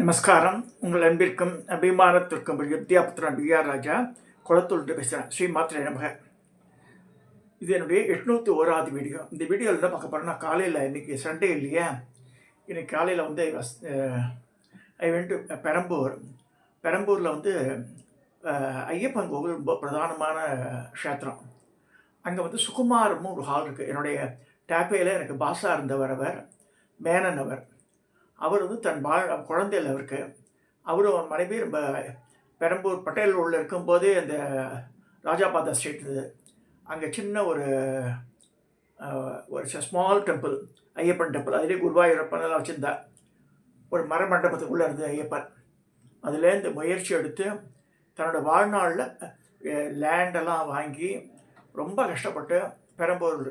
நமஸ்காரம். உங்கள் அன்பிற்கும் அபிமானத்திற்கும் வித்யாபுத்திரன் பிஆர் ராஜா குளத்தூர் பேசுகிறேன். ஸ்ரீ மாத்திரை நமக. இது என்னுடைய 801வது வீடியோ. இந்த வீடியோவில் என்ன பார்க்க போகிறேன்னா, காலையில் இன்றைக்கி சண்டே இல்லையா, இன்றைக்கி காலையில் வந்து ஐ வென்ட் டு பெரம்பூரில் வந்து ஐயப்பன் கோவில் ரொம்ப பிரதானமான க்ஷேத்திரம். அங்கே வந்து சுகுமாரமும் ஒரு ஹால் இருக்குது. என்னுடைய டேப்பையில் எனக்கு பாஸாக இருந்தவர் அவர் மேனன். அவர் வந்து தன் குழந்தையில் அவருக்கு அவரும் மனைவி ரொம்ப பெரம்பூர் பட்டேல் ரோடில் இருக்கும்போதே அந்த ராஜாபாதா ஸ்ட்ரீட் இது, அங்கே சின்ன ஒரு ஸ்மால் டெம்பிள், ஐயப்பன் டெம்பிள், அதிலே குருவாயூரப்பனெல்லாம் வச்சுருந்தா ஒரு மர மண்டபத்துக்குள்ளே இருந்தது ஐயப்பன். அதுலேருந்து முயற்சி எடுத்து தன்னோட வாழ்நாளில் லேண்டெல்லாம் வாங்கி ரொம்ப கஷ்டப்பட்டு பெரம்பூர்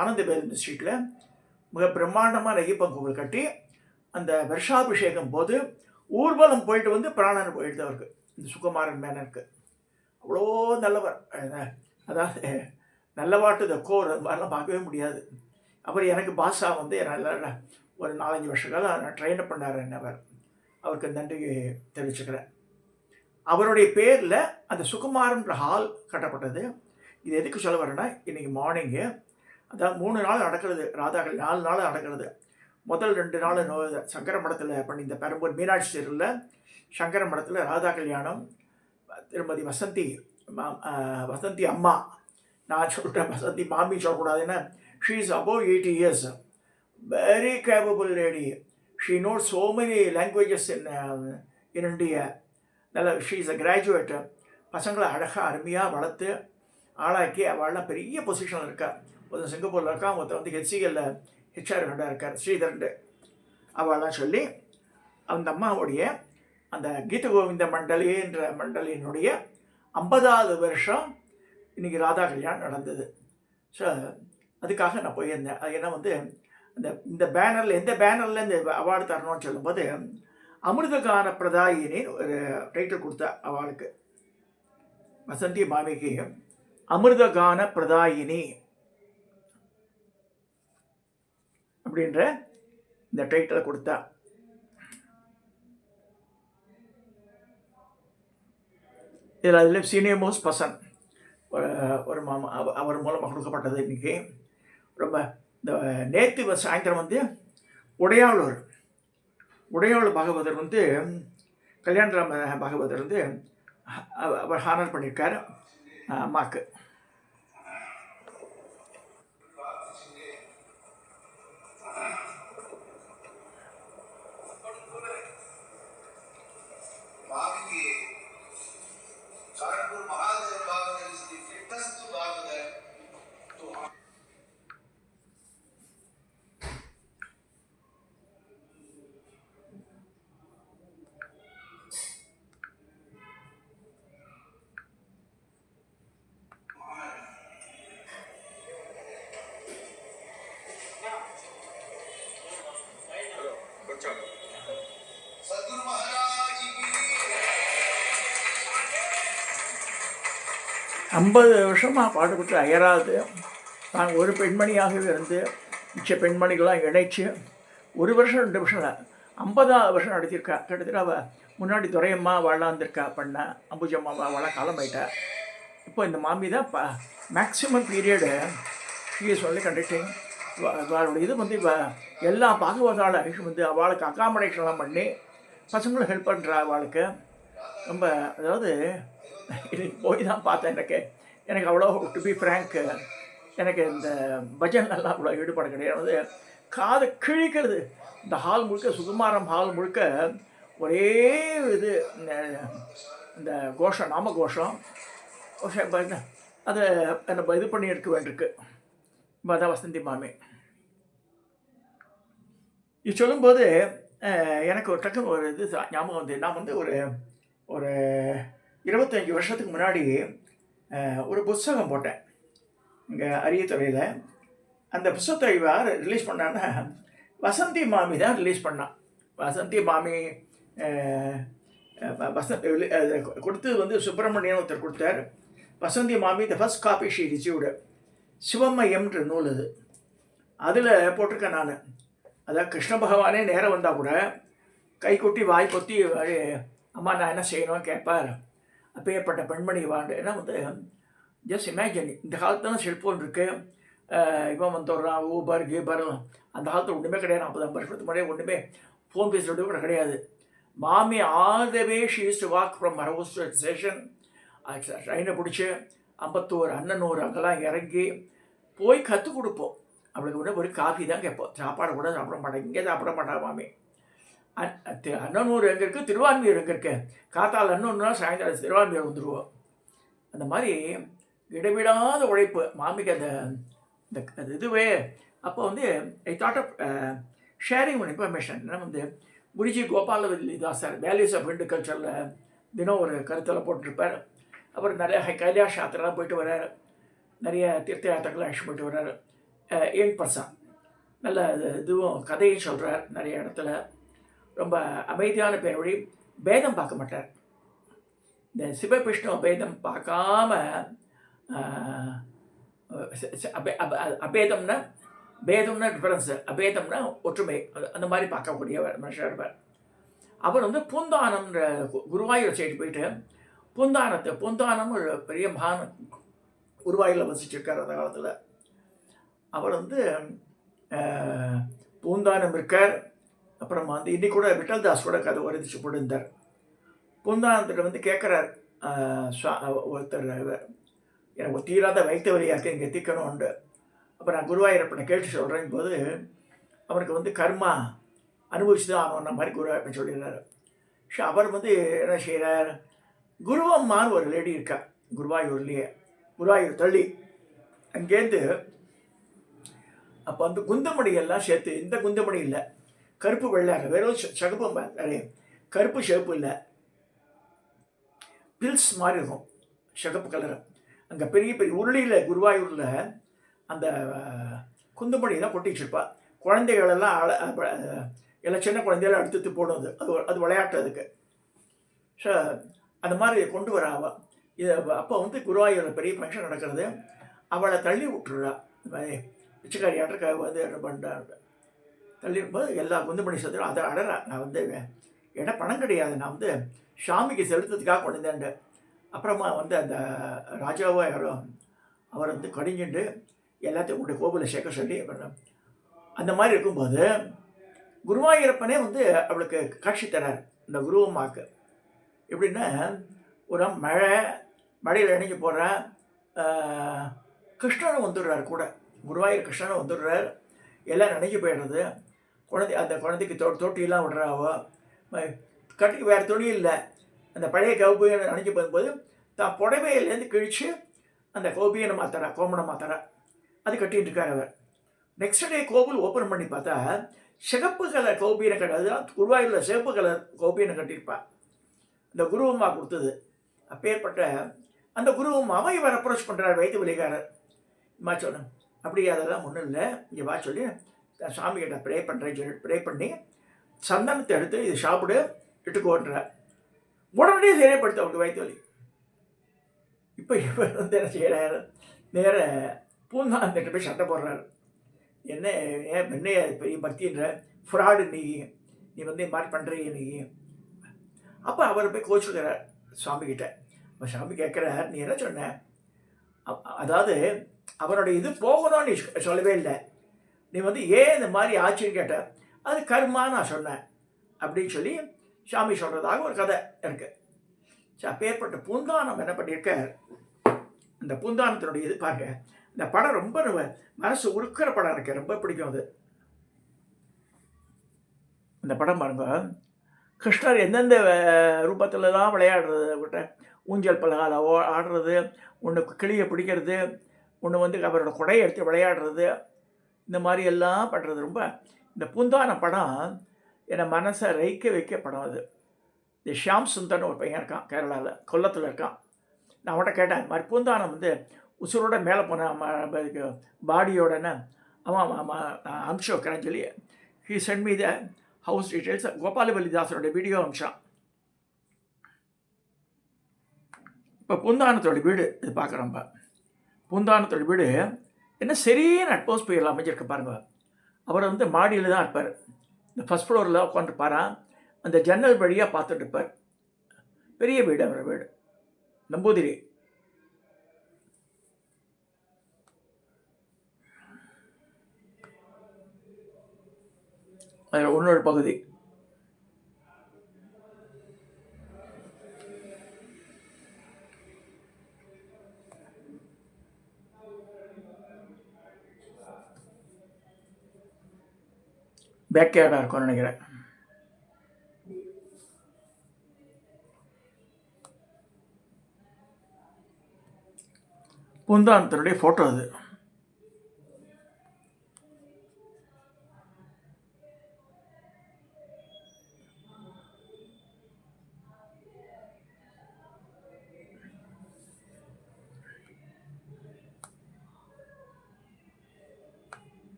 ஆனந்த பேருந்து ஸ்ட்ரீட்டில் மிக பிரம்மாண்டமான ஐயப்பன் கோவில் கட்டி அந்த வருஷாபிஷேகம் போது ஊர்வலம் போயிட்டு வந்து பிராணன் போயிட்டு அவருக்கு, இந்த சுகுமாரன் மேனனுக்கு அவ்வளோ நல்லவர். அதாவது நல்லவாட்டு இந்த கோர் அது மாதிரிலாம் பார்க்கவே முடியாது. அவர் எனக்கு பாஷா வந்து நல்ல ஒரு 4-5 வருஷ காலம் ட்ரெயின் பண்ணார் அவர். அவருக்கு நன்றி தெரிவிச்சுக்கிறேன். அவருடைய பேரில் அந்த சுகுமாரன்ற ஹால் கட்டப்பட்டது. இது எதுக்கு சொல்ல வரேன்னா, இன்றைக்கி மார்னிங்கு அதாவது 3 நாள் நடக்கிறது, ராதாக்கள் 4 நாள் நடக்கிறது. முதல் 2 நாள் சங்கர மடத்தில் பண்ணி, இந்த பெரம்பூர் மீனாட்சி தெருவில் சங்கர மடத்தில் ராதா கல்யாணம். திருமதி வசந்தி அம்மா, நான் சொல்கிறேன் வசந்தி மாமி சொல்லக்கூடாதுன்னா, she is above 80 years, very capable lady. She knows so many languages in India. நல்ல ஷீ இஸ் அ கிராஜுவேட்டு. பசங்களை அழகாக அருமையாக வளர்த்து ஆளாக்கி அவள்லாம் பெரிய பொசிஷனில் இருக்கா. ஒரு சிங்கப்பூரில் இருக்கா, ஒருத்தர் வந்து ஹெச்சிஎல்லில் ஹெச்ஆர் ஹெட்டாக இருக்கார், ஸ்ரீதரன். அவள்லாம் சொல்லி அந்த அம்மாவுடைய அந்த கீத கோவிந்த மண்டலின்ற மண்டலியினுடைய 50வது வருஷம் இன்றைக்கி ராதா கல்யாணம் நடந்தது. ஸோ அதுக்காக நான் போயிருந்தேன். அது ஏன்னா வந்து இந்த பேனரில் எந்த பேனரில் இந்த அவார்டு தரணும்னு சொல்லும்போது அமிர்தகான பிரதாயினின்னு ஒரு டைட்டில் கொடுத்தா அவளுக்கு, வசந்தி மாமிக்கு அமிர்தகான பிரதாயினி அப்படின்ற இந்த டைட்டிலை கொடுத்தா. இதில் அதில் சீனியர் மோஸ்ட் பர்சன் ஒரு மாமா அவர் மூலமாக கொடுக்கப்பட்டது. இன்றைக்கி ரொம்ப இந்த நேற்று சாயந்தரம் வந்து உடையாளூர் பாகவதர் வந்து கல்யாணராம பாகவதர் வந்து அவர் ஹானர் பண்ணியிருக்கார் அம்மாவுக்கு. ஐம்பது வருஷமாக பாடுபட்டு அயராது நான் ஒரு பெண்மணியாகவே இருந்து மிச்ச பெண்மணிகளாம் இணைச்சி 1 வருஷம் 2 வருஷம் 50வது வருஷம் நடத்தியிருக்கா. கிட்டத்தட்ட அவள் முன்னாடி துரையம்மா வளர்ந்துருக்கா, பண்ண அம்புஜம்மா வள காலமாயிட்டா. இப்போ இந்த மாமி தான் மேக்ஸிமம் பீரியடு ஷீ சொல்லி கண்டக்டிங். அவளுடைய இது வந்து எல்லா பாகவதால வந்து அவளுக்கு அகாமடேஷன்லாம் பண்ணி பசங்களும் ஹெல்ப் பண்ணுறா அவளுக்கு. ரொம்ப அதாவது இன்னைக்கு போய் தான் பார்த்தேன். எனக்கு அவ்வளோ டு பி ஃப்ரேங்க், எனக்கு இந்த பஜன்லாம் அவ்வளோ ஈடுபாடு கிடையாது. காதை கிழிக்கிறது இந்த ஹால் முழுக்க, சுகுமாரம் ஹால் முழுக்க ஒரே இது இந்த கோஷம், நாம கோஷம் அதை நம்ம இது பண்ணி எடுக்க வேண்டியிருக்கு. அதான் வசந்தி மாமி இது சொல்லும்போது எனக்கு ஒரு டக்குன்னு ஒரு இது ஞாபகம் வந்து, நான் வந்து ஒரு 25 வருஷத்துக்கு முன்னாடி ஒரு புத்தகம் போட்டேன் இங்கே அரியத்துறையில். அந்த புத்தகத்தை யார் ரிலீஸ் பண்ணான்னா, வசந்தி மாமி தான் ரிலீஸ் பண்ணான். வசந்தி மாமி கொடுத்தது வந்து சுப்பிரமணியன் ஒருத்தர் கொடுத்தார். வசந்தி மாமி the first copy she received. சிவமயம்ன்ற நூல் அது. அதில் போட்டிருக்கேன் நான். அதான் கிருஷ்ண பகவானே நேரம் வந்தால் கூட கை கொட்டி வாய் கொத்தி அம்மா நான் என்ன செய்யணும்னு கேட்பார். அப்பேற்பட்ட பெண்மணி வாழ்ந்து ஏன்னா வந்து ஜஸ்ட் இமேஜின் இந்த காலத்துல தான் செல்ஃபோன் இருக்குது. இவன் வந்துடுறான் ஊபர் கீபர். அந்த காலத்தில் ஒன்றுமே கிடையாது. 40-50 வருஷத்துக்கு முன்னாடியே ஒன்றுமே ஃபோன் பேசுகிறது கூட கிடையாது. மாமி all the way she use to walk from her house to station. ட்ரெயினை பிடிச்சி அம்பத்தூர் அண்ணனூர் அங்கெல்லாம் இறங்கி போய் கற்றுக் கொடுப்போம். அவளுக்கு கூட ஒரு காஃபி தான் கேட்போம். சாப்பாடு கூட சாப்பிட மாட்டேன். இங்கே சாப்பிட மாட்டா மாமி. அண்ணனூர் எங்கே இருக்குது, திருவான்மியூர் எங்கே இருக்குது, காத்தால் அண்ணூர்னா சாயந்தரம் திருவான்மியூர் வந்துடுவோம். அந்த மாதிரி இடைவிடாத உழைப்பு மாமிக்கு. அந்த இதுவே அப்போ வந்து I thought of sharing one information. ஏன்னா வந்து குருஜி கோபாலதாசர் வேல்யூஸ் ஆஃப் இந்து கல்ச்சரில் தினம் ஒரு கருத்தில் போட்டிருப்பார். அப்புறம் நிறைய கைலாஷ் யாத்திரைலாம் போயிட்டு வர்றார். நிறைய தீர்த்த யாத்திரைகள்லாம் அழைச்சி போயிட்டு வர்றார். யங் பர்சன் நல்ல இதுவும் கதையும் சொல்கிறார். நிறைய இடத்துல ரொம்ப அமைதியான பேர் வழி. பேதம் பார்க்க மாட்டார். இந்த சிவவிஷ்ணு பேதம் பார்க்காம அபேதம்னா பேதம்னா டிஃபரன்ஸு, அபேதம்னா ஒற்றுமை. அந்த மாதிரி பார்க்கக்கூடிய மனுஷர் இருப்பார். அவர் வந்து பூந்தானம்ன்ற குருவாயூர் சைடு போயிட்டு பூந்தானம் ஒரு பெரிய மகான் குருவாயூரில் வசிச்சிருக்கார் அந்த காலத்தில். அவர் வந்து பூந்தானம் இருக்கார். அப்புறமா வந்து இன்னைக்கு கூட விட்டல்தாஸ் கூட கதை வருதிச்சு போட்டிருந்தார். பூந்தானத்தில் வந்து கேட்குறார் ஒருத்தர், எனக்கு தீராத வைத்த வழியாக இருக்குது, இங்கே தீக்கணும்ண்டு. அப்போ நான் குருவாயூரப்பனை கேட்டு சொல்கிறேன் போது அவனுக்கு வந்து கர்மா அனுபவிச்சு தான் ஆகணுன்ற மாதிரி குருவாயூரப்பன் சொல்லிடுறாரு. ஸோ அவர் வந்து என்ன செய்கிறார், குருவம்மான்னு ஒரு லேடி இருக்கா குருவாயூர்லேயே, குருவாயூர் தள்ளி. அங்கேருந்து அப்போ வந்து குந்தமணியெல்லாம் சேர்த்து, இந்த குந்தமணி இல்லை, கருப்பு வெள்ளாக வெறும் சகப்பு நிறைய கருப்பு சிவப்பு இல்லை, பில்ஸ் மாதிரி இருக்கும் சிகப்பு கலரு. அங்கே பெரிய பெரிய உருளியில் குருவாயூரில் அந்த குந்தமணி தான் கொட்டி வச்சுருப்பா. குழந்தைகளெல்லாம் எல்லாம் சின்ன குழந்தையெல்லாம் எடுத்து போடும். அது விளையாட்டு அதுக்கு. ஸோ அந்த மாதிரி கொண்டு வர அவள் இது. அப்போ வந்து குருவாயூரில் பெரிய ஃபங்க்ஷன் நடக்கிறது. அவளை தள்ளி விட்டுறா. இந்த மாதிரி பிச்சைக்காரியாட்ட வந்து என்ன பண்ணுறாங்க தள்ளிடும்போது எல்லா குந்துமணி சதுரம் அதை அடறா. நான் வந்து ஏன்னா பணம் கிடையாது, நான் வந்து சாமிக்கு செலுத்துறதுக்காக கொண்டு வந்தேன். அப்புறமா வந்து அந்த ராஜாவோ யாரோ அவர் வந்து கடிஞ்சுட்டு எல்லாத்தையும் உங்களுடைய கோவிலில் சேர்க்க சொல்லி அந்த மாதிரி இருக்கும்போது குருவாயூரப்பனே வந்து அவளுக்கு காட்சி தரார். இந்த குருவம்மாக்கு எப்படின்னா ஒரு மழையில் இணைஞ்சு போகிற கிருஷ்ணனும் வந்துடுறார் கூட. குருவாயூர் கிருஷ்ணனும் வந்துடுறார். எல்லாம் நினைஞ்சு போயிடுறது. அந்த குழந்தைக்கு தொட்டியெல்லாம் விடுறாவோ. கட்டிக்கு வேறு துணி இல்லை. அந்த பழைய கௌபியை நினைஞ்சு போகும்போது தான் புடவையிலேருந்து கிழித்து அந்த கௌபியனை மாத்தரா, கோமனை மாத்தரா. அது கட்டிகிட்டு இருக்கார் அவர். நெக்ஸ்ட் டே கோவில் ஓப்பன் பண்ணி பார்த்தா சிகப்பு கலர் கௌபியனை கிடையாது, குருவாயூரில் சிகப்பு கலர் கௌபியனை கட்டியிருப்பாள். இந்த குருவம்மா கொடுத்தது. அப்பேற்பட்ட அந்த குருவம்மாவை இவர் அப்ரோச் பண்ணுறார் வைத்து வழிகாரர். இம்மா சொன்னேன் அப்படி அதெல்லாம் ஒன்றும் இல்லை, இங்கே வா சொல்லி சாமிகிட்ட ப்ரே பண்ணுறேன்னு சொல்லி ப்ரே பண்ணி சந்தனத்தை எடுத்து இது சாப்பிடு இட்டுக்கோன்றார். உடனடியே செயல்படுத்த அவருக்கு வயிற்று வலி. இப்போ இவர் வந்து என்ன செய்கிறார், நேர பூந்தானத்திட்ட போய் சண்டை போடுறாரு. என்ன என்னைய பெரிய பக்தின்ற ஃப்ராடு நீ வந்து இது மாதிரி பண்ணுறீங்க நீ. அப்போ அவர் போய் கோச்சுக்கிறார் சுவாமிகிட்ட. அப்போ சாமி கேட்குறார், நீ என்ன சொன்ன, அதாவது அவனுடைய இது போகணும்னு நீ சொல்லவே இல்லை, நீ வந்து ஏன் இந்த மாதிரி ஆச்சுன்னு கேட்ட, அது கர்மா நான் சொன்னேன் அப்படின்னு சொல்லி சாமி சொல்கிறதாக ஒரு கதை இருக்குது. அப்பேற்பட்ட பூந்தானம் என்ன பண்ணியிருக்கார். இந்த பூந்தானத்தினுடைய இது பாருங்க, இந்த படம் ரொம்ப மனசு உருக்கிற படம் எனக்கு ரொம்ப பிடிக்கும். அது இந்த படம் பாருங்க, கிருஷ்ணர் எந்தெந்த ரூபத்தில் தான் விளையாடுறது, விட்ட ஊஞ்சல் பலகால ஆடுறது, ஒன்று கிளியை பிடிக்கிறது, ஒன்று வந்து அவரோட கொடையை எடுத்து விளையாடுறது, இந்த மாதிரி எல்லாம் பண்ணுறது. ரொம்ப இந்த பூந்தான படம் என்னை மனசை வைக்க படம். அது இந்த ஷியாம் சுந்தர்னு ஒரு பையன் இருக்கான், கேரளாவில் கொல்லத்தில் இருக்கான். நான் அவன்கிட்ட கேட்டேன், இந்த மாதிரி பூந்தானம் வந்து உசுரோட மேலே போன பாடியோடனே அவன் நான் அனுப்பிச்சு வைக்கிறேன்னு சொல்லி he sent me the house details. கோபாலபலிதாசனோட வீடியோ அம்சம். இப்போ பூந்தானத்தோட வீடு இது பார்க்குறோம். பூந்தானத்தோட வீடு என்ன சரியான அட்மாஸ்பியரில் அமைஞ்சிருக்க பாருங்க. அவர் வந்து மாடியில் தான் இருப்பார். இந்த ஃபஸ்ட் ஃப்ளோரில் உட்காந்துருப்பாரான். அந்த ஜன்னல் வழியாக பார்த்துட்டு இருப்பார். பெரிய வீடு அவர் வீடு, நம்பூதிரி. அதில் இன்னொரு பகுதி. பேக்யார்டாக இருக்கும்னு நினைக்கிறேன். பூந்தானத்தினுடைய ஃபோட்டோ அது.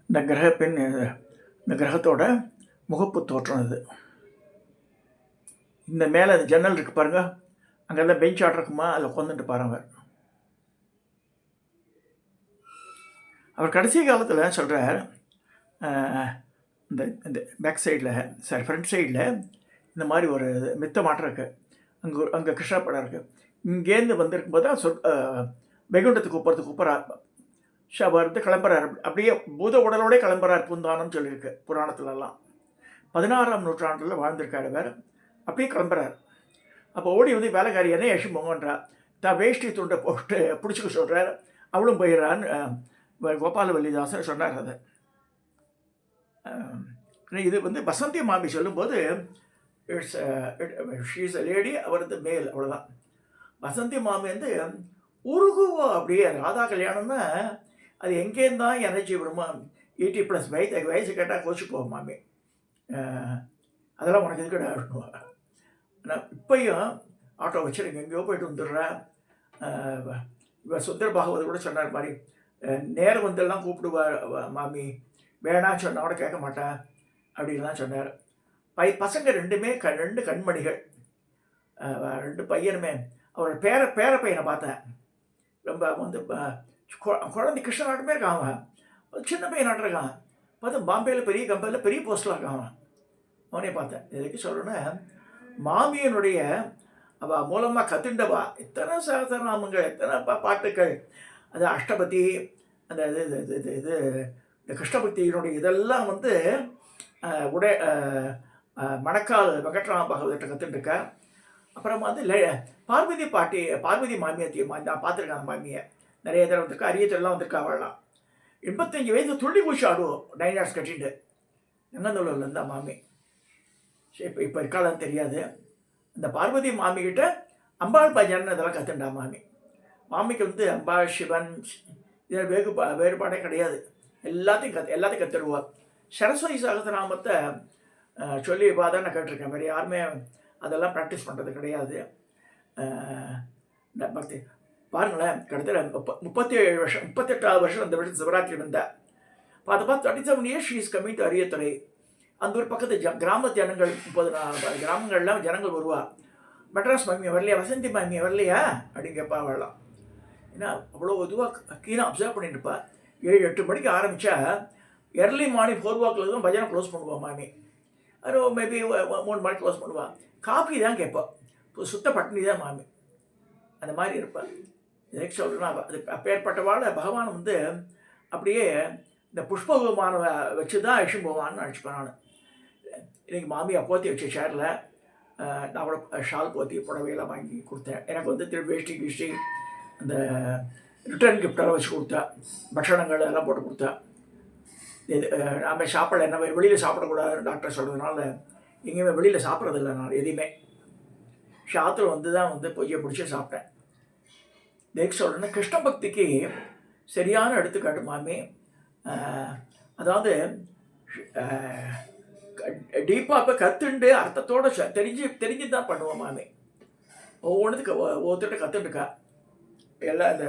இந்த கிரகப்பெண், இந்த கிரகத்தோட முகப்பு தோற்றம் இது. இந்த மேலே அந்த ஜன்னல் இருக்குது பாருங்கள், அங்கெல்லாம் பெஞ்ச் ஆட் இருக்குமா, அதில் உட்காந்துட்டு பாருங்க. அவர் கடைசி காலத்தில் சொல்கிறார், இந்த இந்த பேக் சைடில், சாரி ஃப்ரண்ட் சைடில் இந்த மாதிரி ஒரு மித்த மாற்றம் இருக்குது. அங்கே கிருஷ்ணா படம் இருக்குது. இங்கேருந்து வந்திருக்கும்போது தான் வைகுண்டத்துக்கு கூப்பிட்றா வருது, கிளம்புறாரு. அப்படியே பூத உடலோடே கிளம்புறார் பூந்தானம்னு சொல்லியிருக்கு புராணத்துலலாம். 16ஆம் நூற்றாண்டில் வாழ்ந்திருக்காரு வேறு. அப்படியே கிளம்புறாரு. அப்போ ஓடி வந்து வேலைக்காரி என்ன யஷி போங்கன்றா, தான் வேஷ்டி துண்டை போட்டு பிடிச்சிக்க சொல்கிறார். அவளும் போயிடறான்னு கோபாலவல்லிதாசன் சொன்னார். அதை இது வந்து வசந்தி மாமி சொல்லும்போது ஷீஸ் அ லேடி, அவரது மேல், அவ்வளோதான். வசந்தி மாமி வந்து உருகுவோ அப்படியே. ராதா கல்யாணம்னா அது எங்கேருந்து தான் எனர்ஜி வருமா, 80+ வயசு கேட்டால் கோச்சு போவோம் மாமி, அதெல்லாம் உனக்கு எதுக்கடா ஆடணும். ஆனால் இப்பையும் ஆட்டோ வச்சுருங்க, எங்கேயோ போயிட்டு வந்துடுறேன். இவர் சுந்தர பாகவத கூட சொன்னார் மாதிரி, நேரம் வந்தெல்லாம் கூப்பிடுவார் மாமி, வேணான்னு சொன்னால் கூட கேட்க மாட்டேன் அப்படின்லாம் சொன்னார். பசங்க ரெண்டுமே ரெண்டு கண்மணிகள், ரெண்டு பையனுமே. அவரோட பேர பையனை பார்த்தேன். ரொம்ப வந்து குழந்தை கிருஷ்ணனாட்டமே இருக்கான். அவன் சின்ன பையனாட்டம் இருக்கான். பார்த்தா பாம்பேயில் பெரிய கம்பெனியில் பெரிய போஸ்டில் இருக்கான். அவனே பார்த்தேன். எதுக்கு சொல்கிறேன்னா, மாமியனுடைய அவள் மூலமாக கத்துண்டவா எத்தனை சகசரநாமங்கள், எத்தனை பாட்டுக்கள், அது அஷ்டபதி, அந்த இது இந்த கிருஷ்ணபக்தியினுடைய இதெல்லாம் வந்து மணக்கால் வெங்கட்ராம பாகவதத்தை கற்றுட்டுருக்கா. அப்புறம் வந்து பார்வதி மாமியை நான் பார்த்துருக்கேன். அந்த மாமியை நிறைய தடவை வந்திருக்கா, அரியத்தெல்லாம் வந்திருக்கா. அவள்லாம் 85 வயசு துள்ளி பூச்சி ஆடுவோம், டைனார்ஸ் கட்டிட்டு. எங்கந்தூரில் இருந்தா மாமி. சரி, இப்போ இருக்காளான்னு தெரியாது. அந்த பார்வதி மாமிக்கிட்ட அம்பாள் பஜன் இதெல்லாம் கற்றுண்டா மாமி. மாமிக்கு வந்து அம்பாள் சிவன் இதில் வேறுபாடே கிடையாது. எல்லாத்தையும் கற்றுடுவார். சரஸ்வதி சகஸ்ரநாமத்தை சொல்லி பார்த்தா நான் கேட்டிருக்கேன். வேறு யாருமே அதெல்லாம் ப்ராக்டிஸ் பண்ணுறது கிடையாது. பக்தி பாருங்களேன், கிட்டத்தட்ட 37 வருஷம், 38வது வருஷம் அந்த வருஷம் சிவராத்திரி வந்தேன். பார்த்து 37 years she is coming to Ariyathurai. அந்த ஒரு பக்கத்து கிராம ஜனங்கள் 30 கிராமங்கள்லாம் ஜனங்கள் வருவா. மெட்ராஸ் மாமியை வரலையா, வசந்தி மாமியை வரலையா அப்படின்னு கேட்பா. வரலாம். ஏன்னா அவ்வளோ இதுவாக கீழே அப்சர்வ் பண்ணிட்டு இருப்பா. 7-8 மணிக்கு ஆரம்பித்தா எர்லி மார்னிங் 4 o'clock தான் பஜனை க்ளோஸ் பண்ணுவாள் மாமி. அது மேபி 3 மணிக்கு க்ளோஸ் பண்ணுவாள். காஃபி தான் கேட்பாள். சுத்த பட்டினி தான் மாமி. அந்த மாதிரி இருப்பாள். எதுக்கு சொல்கிறேன்னா, அது அப்பேற்பட்டவாள் பகவான் வந்து அப்படியே இந்த புஷ்ப விமானம் வச்சு தான் அழிச்சும் போவான்னு நினச்சிப்பேன் நான். இன்றைக்கி மாமியை போற்றி வச்ச ஷேரில் நான் கூட ஷால் போற்றி புடவையெல்லாம் வாங்கி கொடுத்தேன். எனக்கு வந்து வேஷ்டி கிஷ்டி அந்த ரிட்டர்ன் கிஃப்டெல்லாம் வச்சு கொடுத்தேன். பட்சணங்கள் எல்லாம் போட்டு கொடுத்தேன். இது நம்ம சாப்பிட என்ன வெளியில் சாப்பிடக்கூடாது டாக்டர் சொல்கிறதுனால எங்கேயுமே வெளியில் சாப்பிட்றதில்ல நான் எதையுமே. ஷாத்தில் வந்து தான் வந்து பொய்யை பிடிச்சி சாப்பிட்டேன். தேக் சொல்கிறேன்னா, கிருஷ்ண பக்திக்கு சரியான எடுத்துக்காட்டு மாமி. அதாவது டீப்பாக இப்போ கற்றுண்டு அர்த்தத்தோடு தெரிஞ்சு தான் பண்ணுவோம் மாமி. ஒவ்வொன்றுத்துக்கு கற்றுட்டுருக்கா. எல்லாம் இந்த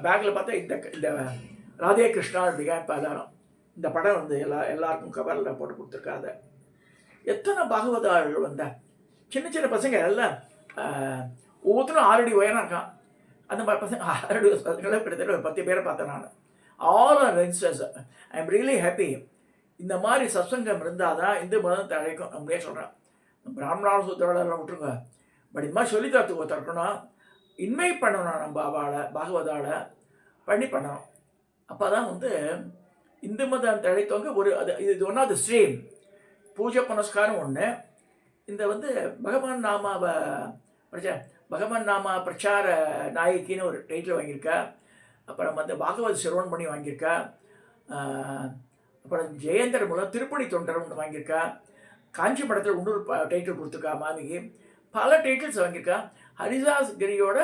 பேக்கில் பார்த்தா இந்த ராதே கிருஷ்ணா அப்படிங்க இப்போ எல்லாரும் இந்த படம் வந்து எல்லாருக்கும் கவரில் போட்டு கொடுத்துருக்காத. எத்தனை பாகவதார்கள் வந்த சின்ன பசங்க எல்லாம் ஒவ்வொருத்தரும் 6 அடி உயரம் இருக்கான். அந்த மாதிரி பசங்க 6 அடி பசங்களை கிட்டத்தட்ட ஒரு 10 பேரை பார்த்தேன் நான். All are youngsters. I am really happy. இந்த மாதிரி சத்சங்கம் இருந்தால் தான் இந்து மதம் தழைக்கும். நம்மளே சொல்கிறேன், பிராமணால் சூத்திரலாம் விட்டுருங்க, பட் இது மாதிரி சொல்லித்தரத்துக்கு ஒருத்தர் இருக்கணும், இன்வைட் பண்ணணும், நம்ம அவளை பாகவதால் பண்ணணும். அப்போ தான் வந்து இந்து மதம் தழைத்தவங்க ஒரு அது இது ஒன்றா அது ஸ்ட்ரீம் பூஜை புனஸ்காரம் ஒன்று. இந்த வந்து பகவான் நாமாவை பகவான் நாமா பிரச்சார நாயக்கின்னு ஒரு டைட்டில் வாங்கியிருக்கா. அப்புறம் வந்து பாகவத் சிரவண் பண்ணி வாங்கியிருக்கா. அப்புறம் ஜெயேந்திர மூலம் திருப்பணி தொண்டர் ஒன்று வாங்கியிருக்கா. காஞ்சி மடத்தில் இன்னொரு டைட்டில் கொடுத்துருக்கா மாமிக்கு. பல டைட்டில்ஸ் வாங்கியிருக்கா. ஹரிதாஸ் கிரியோட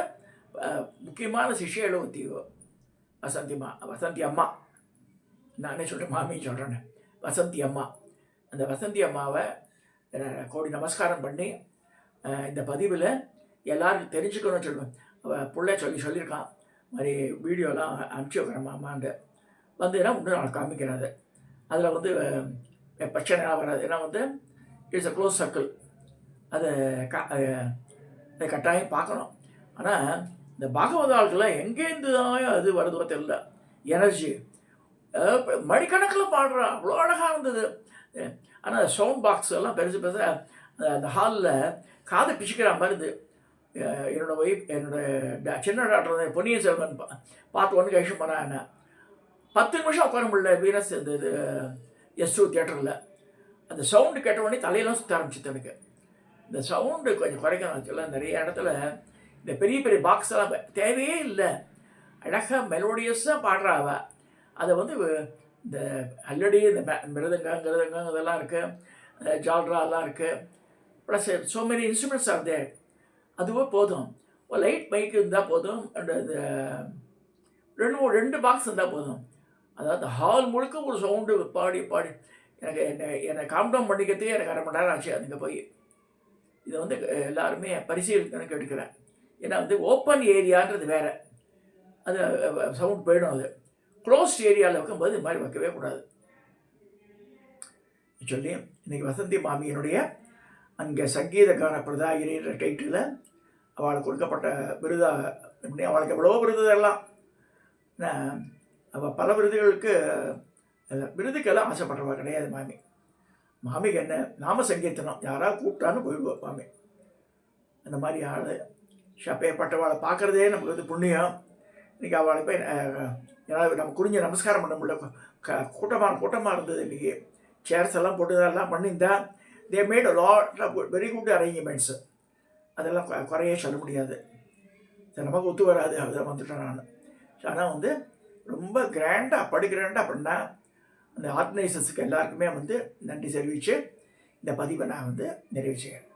முக்கியமான சிஷ்யர்களும் ஒத்தி வசந்தி அம்மா, நானே சொல்கிறேன் மாமின்னு சொல்கிறேன்னு, வசந்தி அம்மா. அந்த வசந்தி அம்மாவை கோடி நமஸ்காரம் பண்ணி இந்த பதிவில் எல்லாருக்கும் தெரிஞ்சுக்கணும்னு சொல்லுவேன். அவள் பிள்ளை சொல்லியிருக்கான் மாதிரி வீடியோலாம் அனுப்பிச்சி வைக்கிறேன் மாமாண்டு வந்துன்னா இன்னும் நான் காமிக்கிறாது. அதில் வந்து பிரச்சனைலாம் வராது. ஏன்னா வந்து இட்ஸ் அ க்ளோஸ் சர்க்கிள். அதை கட்டாயம் பார்க்கணும். ஆனால் இந்த பாகவதாளுக்கெல்லாம் எங்கேருந்து தான் அது வருதோ தெரியல, எனர்ஜி மணிக்கணக்கில் பாடுறா, அவ்வளோ அழகாக இருந்தது. ஆனால் சவுண்ட் பாக்ஸ் எல்லாம் பெருசு அந்த ஹாலில் காதை பிச்சுக்கிற மாதிரி இருந்து. என்னோட சின்ன டாக்டர் பொன்னியின் செல்வன் பார்த்து ஒன்று கழிச்சு போனா என்ன 10 நிமிஷம் உட்கார முடியல வீனஸ் இந்த இது S2 தியேட்டரில். அந்த சவுண்டு கேட்ட உடனே தலையெல்லாம் சுற்ற ஆரம்பிச்சிது எனக்கு. இந்த சவுண்டு கொஞ்சம் குறைக்கணும். ஆக்சுவலாக நிறைய இடத்துல இந்த பெரிய பெரிய பாக்ஸ் எல்லாம் தேவையே இல்லை, அழகாக மெலோடியஸாக பாடுறாவ. அதை வந்து இந்த ஆல்ரெடி இந்த மிருதங்கம் இதெல்லாம் இருக்குது, ஜால்ராலாம் இருக்குது, plus so many instruments are there. அதுவே போதும். ஒரு லைட் மைக் இருந்தால் போதும், அண்ட் இந்த ரெண்டு பாக்ஸ் இருந்தால் போதும். அதாவது ஹால் முழுக்க ஒரு சவுண்டு பாடி என்னை காம்டவுன் பண்ணிக்கிறதே எனக்கு 1/2 மணி நேரம் ஆச்சு அதுங்க போய். இதை வந்து எல்லாருமே பரிசீலிக்கணும்னு கேட்டுக்கிறேன். ஏன்னா வந்து ஓப்பன் ஏரியான்றது வேறு, அது சவுண்ட் போயிடும். அது க்ளோஸ்ட் ஏரியாவில் வைக்கும்போது இது மாதிரி வைக்கவே கூடாது சொல்லி இன்றைக்கி வசந்தி மாமியினுடைய அங்கே சங்கீத கான பிரதாகிரின்ற டைட்டில் அவளுக்கு கொடுக்கப்பட்ட விருதா. அவளுக்கு எவ்வளோ விருது எல்லாம், அவள் பல விருதுக்கெல்லாம் ஆசைப்படுறவா கிடையாது மாமி. மாமிக்கு என்ன நாம சங்கீர்த்தனம், யாராவது கூப்பிட்டான்னு போயிடுவோம் மாமி. அந்த மாதிரி ஆள் அப்பேற்பட்டவாளை பார்க்குறதே நமக்கு வந்து புண்ணியம். இன்றைக்கி அவளை போய் ஏதாவது நம்ம குறிஞ்ச நமஸ்காரம் பண்ண முடியல, கூட்டமாக இருந்தது. இன்றைக்கி சேர்ஸ் எல்லாம் போட்டு இதெல்லாம் பண்ணியிருந்தா they made a lot of very good arrangements. அதெல்லாம் குறையே சொல்ல முடியாது, நமக்கு ஒத்து வராது. அதெல்லாம் வந்துட்டேன் நான். ஆனால் வந்து ரொம்ப கிராண்டாக அப்படின்னா அந்த ஆர்கனைசர்ஸுக்கு எல்லாருக்குமே வந்து நன்றி தெரிவித்து இந்த பதிவை நான் வந்து நிறைவு செய்கிறேன்.